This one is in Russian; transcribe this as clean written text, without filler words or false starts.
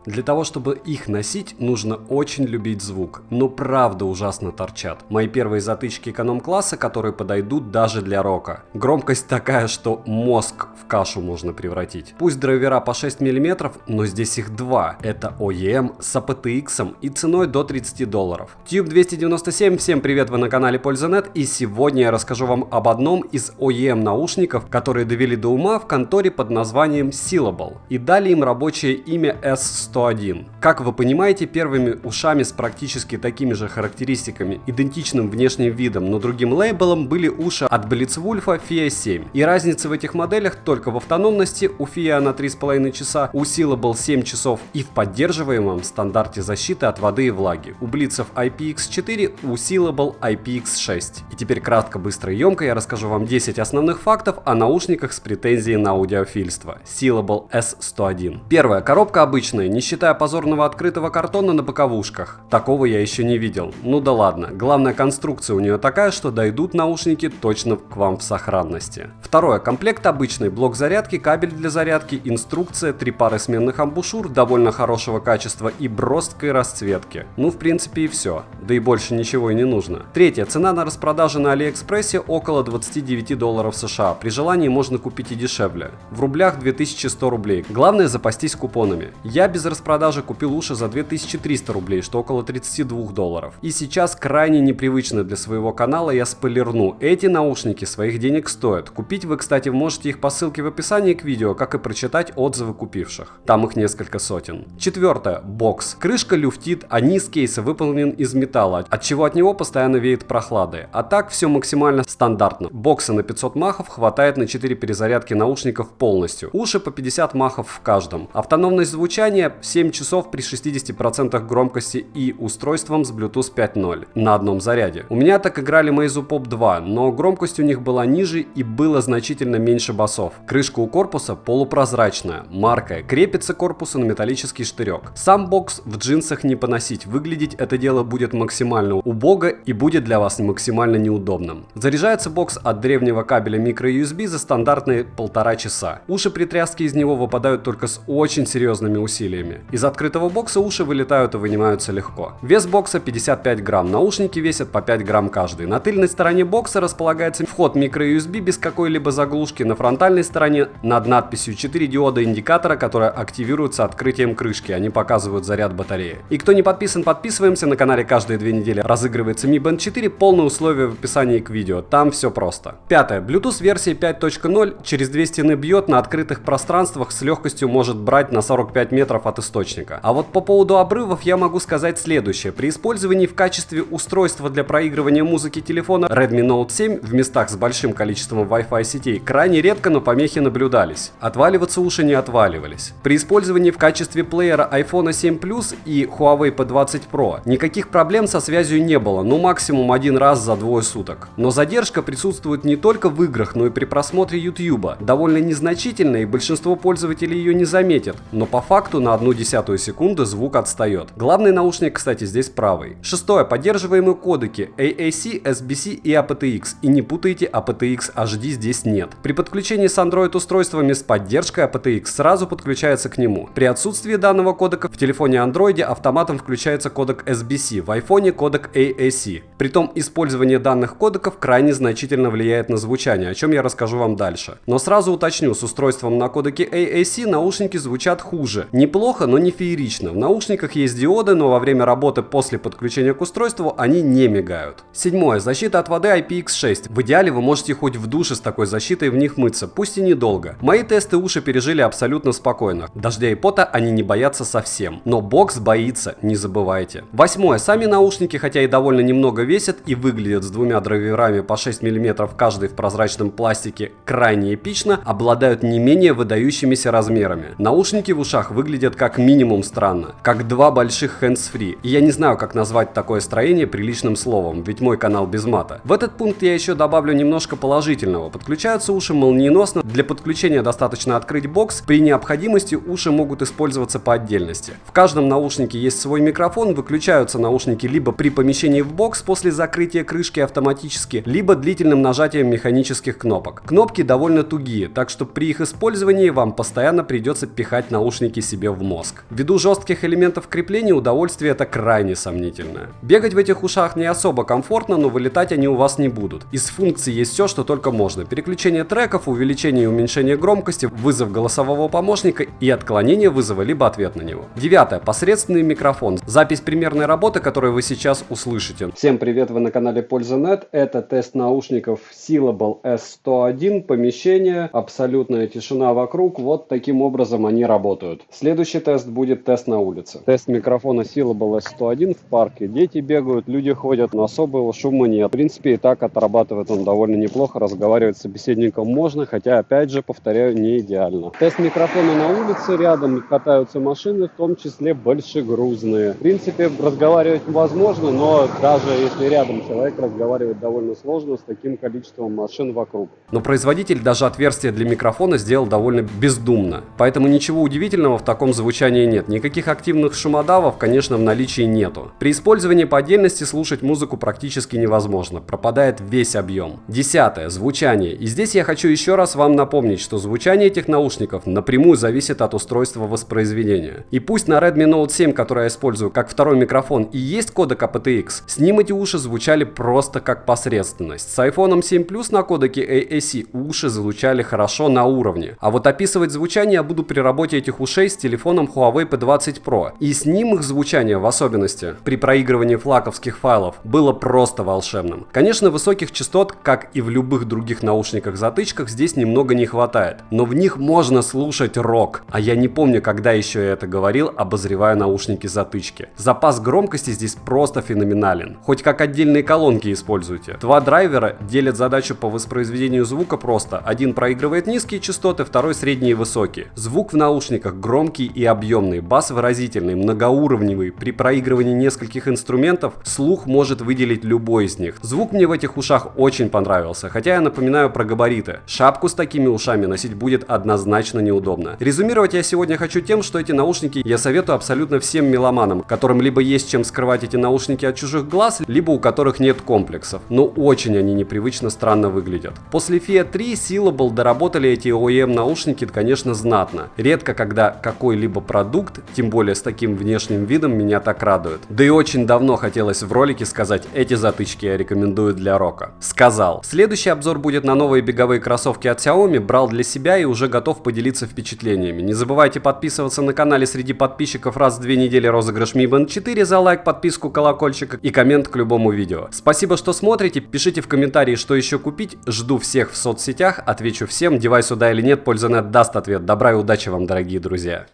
Для того, чтобы их носить, нужно очень любить звук, но правда ужасно торчат. Мои первые затычки эконом-класса, которые подойдут даже для рока. Громкость такая, что мозг в кашу можно превратить. Пусть драйвера по 6 мм, но здесь их два. Это OEM с aptX и ценой до $30. Tube 297, всем привет, вы на канале Польза.нет, и сегодня я расскажу вам об одном из OEM наушников, которые довели до ума в конторе под названием Syllable и дали им рабочее имя S101. Как вы понимаете, первыми ушами с практически такими же характеристиками, идентичным внешним видом, но другим лейблом были уши от Blitzwolf FIA 7. И разница в этих моделях только в автономности: у FIA на 3,5 часа, у Syllable 7 часов, и в поддерживаемом стандарте защиты от воды и влаги. У Блицев IPX4, у Syllable IPX6. И теперь кратко, быстро и емко я расскажу вам 10 основных фактов о наушниках с претензией на аудиофильство. Syllable S101. Первая. Коробка обычная, не считая позорного открытого картона на боковушках. Такого я еще не видел. Ну да ладно. Главная конструкция у нее такая, что дойдут наушники точно к вам в сохранности. Второе. Комплект обычный. Блок зарядки, кабель для зарядки, инструкция, 3 пары сменных амбушюр довольно хорошего качества и броской расцветки. Ну в принципе и все. Да и больше ничего и не нужно. Третье. Цена на распродаже на Алиэкспрессе около $29 США. При желании можно купить и дешевле. В рублях 2100 рублей. Главное запастись купонами. Я без распродажи купил уши за 2300 рублей, что около $32. И сейчас крайне непривычно для своего канала я спойлерну: эти наушники своих денег стоят. Купить вы, кстати, можете их по ссылке в описании к видео, как и прочитать отзывы купивших. Там их несколько сотен. Четвертое. Бокс. Крышка люфтит, а низ кейса выполнен из металла, отчего от него постоянно веет прохладой. А так все максимально стандартно. Бокса на 500 махов хватает на 4 перезарядки наушников полностью. Уши по 50 махов в каждом. Автономность звучания 7 часов при 60% громкости и устройством с Bluetooth 5.0 на одном заряде. У меня так играли Meizu Pop 2, но громкость у них была ниже и было значительно меньше басов. Крышка у корпуса полупрозрачная, маркая, крепится к корпусу на металлический штырек. Сам бокс в джинсах не поносить, выглядеть это дело будет максимально убого и будет для вас максимально неудобным. Заряжается бокс от древнего кабеля microUSB за стандартные 1,5 часа. Уши при тряске из него выпадают только с очень серьезными усилиями. Из открытого бокса уши вылетают и вынимаются легко. Вес бокса 55 грамм, наушники весят по 5 грамм каждый. На тыльной стороне бокса располагается вход microUSB без какой-либо заглушки, на фронтальной стороне над надписью 4 диода индикатора, которые активируются открытием крышки, они показывают заряд батареи. И кто не подписан, подписываемся, на канале каждые 2 недели разыгрывается Mi Band 4, полные условия в описании к видео, там все просто. Пятое. Bluetooth версии 5.0 через 2 стены бьет, на открытых пространствах с легкостью может брать на 45 метров от источника. А вот по поводу обрывов я могу сказать следующее. При использовании в качестве устройства для проигрывания музыки телефона Redmi Note 7 в местах с большим количеством Wi-Fi сетей крайне редко, но помехи наблюдались. Отваливаться уши не отваливались. При использовании в качестве плеера iPhone 7 Plus и Huawei P20 Pro никаких проблем со связью не было, ну максимум один раз за 2 суток. Но задержка присутствует не только в играх, но и при просмотре YouTube. Довольно незначительная, и большинство пользователей ее не заметят, но по факту на 0,1 секунды звук отстает. Главный наушник, кстати, здесь правый. Шестое. Поддерживаемые кодеки AAC, SBC и aptX. И не путайте, aptX HD здесь нет. При подключении с Android устройствами с поддержкой aptX сразу подключается к нему. При отсутствии данного кодека в телефоне Android автоматом включается кодек SBC, в iPhone кодек AAC. Притом использование данных кодеков крайне значительно влияет на звучание, о чем я расскажу вам дальше. Но сразу уточню, с устройством на кодеке AAC наушники звучат хуже. Неплохо, но не феерично. В наушниках есть диоды, но во время работы после подключения к устройству они не мигают. Седьмое. Защита от воды IPX6. В идеале вы можете хоть в душе с такой защитой в них мыться, пусть и недолго. Мои тесты уши пережили абсолютно спокойно. Дождя и пота они не боятся совсем. Но бокс боится, не забывайте. Восьмое. Сами наушники, хотя и довольно немного весят и выглядят с 2 драйверами по 6 мм каждый в прозрачном пластике крайне эпично, обладают не менее выдающимися размерами. Наушники в ушах выглядят как минимум странно, как 2 больших hands-free. И я не знаю, как назвать такое строение приличным словом, ведь мой канал без мата. В этот пункт я еще добавлю немножко положительного. Подключаются уши молниеносно. Для подключения достаточно открыть бокс. При необходимости уши могут использоваться по отдельности. В каждом наушнике есть свой микрофон. Выключаются наушники либо при помещении в бокс после закрытия крышки автоматически, либо длительным нажатием механических кнопок. Кнопки довольно тугие, так что при их использовании вам постоянно придется пихать наушники себе в мозг. мозг. Ввиду жестких элементов крепления удовольствие это крайне сомнительное. Бегать в этих ушах не особо комфортно, но вылетать они у вас не будут. Из функций есть все, что только можно. Переключение треков, увеличение и уменьшение громкости, вызов голосового помощника и отклонение вызова либо ответ на него. 9. Посредственный микрофон. Запись примерной работы, которую вы сейчас услышите. Всем привет, вы на канале Польза.нет. Это тест наушников Syllable S101. Помещение, абсолютная тишина вокруг. Вот таким образом они работают. Следующий тест будет тест на улице. Тест микрофона Syllable S101 в парке. Дети бегают, люди ходят, но особого шума нет. В принципе, и так отрабатывает он довольно неплохо. Разговаривать с собеседником можно, хотя, опять же, повторяю, не идеально. Тест микрофона на улице. Рядом катаются машины, в том числе большегрузные. В принципе, разговаривать возможно, но даже если рядом человек, разговаривать довольно сложно с таким количеством машин вокруг. Но производитель даже отверстие для микрофона сделал довольно бездумно. Поэтому ничего удивительного в таком звучании нет. Никаких активных шумодавов, конечно, в наличии нету. При использовании по отдельности слушать музыку практически невозможно. Пропадает весь объем. 10. Звучание. И здесь я хочу еще раз вам напомнить, что звучание этих наушников напрямую зависит от устройства воспроизведения. И пусть на Redmi Note 7, который я использую как второй микрофон, и есть кодек aptX, с ним эти уши звучали просто как посредственность. С iPhone 7 Plus на кодеке AAC уши звучали хорошо на уровне. А вот описывать звучание я буду при работе этих ушей с телефоном Huawei P20 Pro. И с ним их звучание, в особенности при проигрывании флаковских файлов, было просто волшебным. Конечно, высоких частот, как и в любых других наушниках-затычках, здесь немного не хватает. Но в них можно слушать рок. А я не помню, когда еще я это говорил, обозревая наушники-затычки. Запас громкости здесь просто феноменален. Хоть как отдельные колонки используйте. Два драйвера делят задачу по воспроизведению звука просто. Один проигрывает низкие частоты, второй средние и высокие. Звук в наушниках громкий и объемный, бас выразительный, многоуровневый. При проигрывании нескольких инструментов слух может выделить любой из них. Звук мне в этих ушах очень понравился, хотя я напоминаю про габариты. Шапку с такими ушами носить будет однозначно неудобно. Резюмировать я сегодня хочу тем, что эти наушники я советую абсолютно всем меломанам, которым либо есть чем скрывать эти наушники от чужих глаз, либо у которых нет комплексов. Но очень они непривычно странно выглядят. После FIA 3 Syllable доработали эти OEM наушники, конечно, знатно. Редко когда какой-либо продукт, тем более с таким внешним видом, меня так радует. Да и очень давно хотелось в ролике сказать, эти затычки я рекомендую для рока. Сказал. Следующий обзор будет на новые беговые кроссовки от Xiaomi, брал для себя и уже готов поделиться впечатлениями. Не забывайте подписываться на канале, среди подписчиков раз в 2 недели розыгрыш Mi Band 4 за лайк, подписку, колокольчик и коммент к любому видео. Спасибо, что смотрите, пишите в комментарии, что еще купить, жду всех в соцсетях, отвечу всем, девайс сюда или нет, Польза.нет даст ответ. Добра и удачи вам, дорогие друзья.